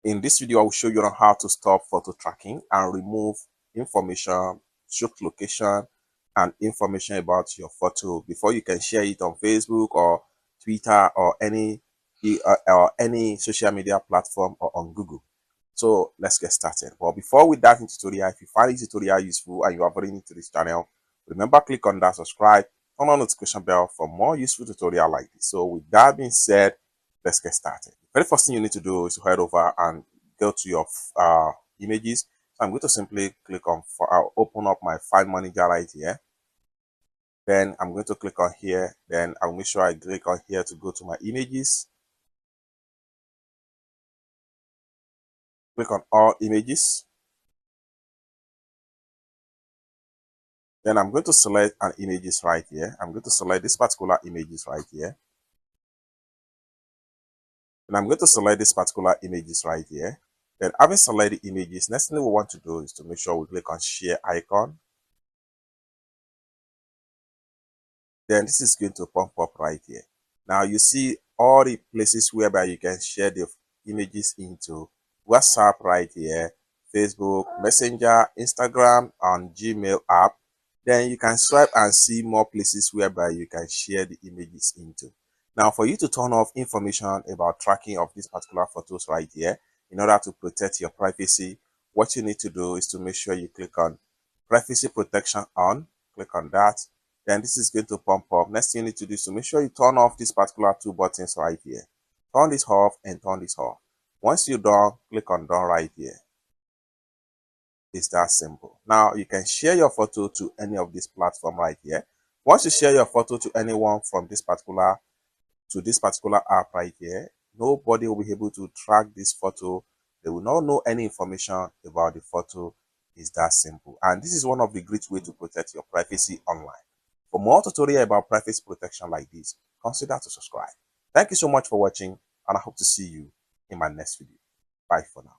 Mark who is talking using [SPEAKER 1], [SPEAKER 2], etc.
[SPEAKER 1] In this video, I will show you on how to stop photo tracking and remove information, shoot location, and information about your photo before you can share it on Facebook or Twitter or any social media platform or on Google. So let's get started. But before we dive into tutorial, if you find this tutorial useful and you are very new to this channel, remember click on that subscribe, turn on the notification bell for more useful tutorial like this. So with that being said, let's get started. The very first thing you need to do is to head over and go to your images. So I'm going to simply click on open up my file manager right here. Then I'm going to click on here. Then I'll make sure I click on here to go to my images. Click on all images. Then I'm going to select an images right here. I'm going to select this particular images right here. And I'm going to select this particular images right here. Then having selected the images, next thing we want to do is to make sure we click on share icon. Then this is going to pop up right here. Now you see all the places whereby you can share the images into: WhatsApp right here, Facebook, Messenger, Instagram, and Gmail app. Then you can swipe and see more places whereby you can share the images into. Now for you to turn off information about tracking of these particular photos right here, in order to protect your privacy, what you need to do is to make sure you click on privacy protection on. Click on that. Then this is going to pump up. Next thing you need to do is to make sure you turn off these particular two buttons right here. Turn this off and turn this off. Once you're done, click on done right here. It's that simple. Now you can share your photo to any of these platforms right here. Once you share your photo to anyone from this particular app right here, nobody will be able to track this photo. They will not know any information about the photo. It's that simple. And this is one of the great ways to protect your privacy online. For more tutorial about privacy protection like this, consider to subscribe. Thank you so much for watching, and I hope to see you in my next video. Bye for now.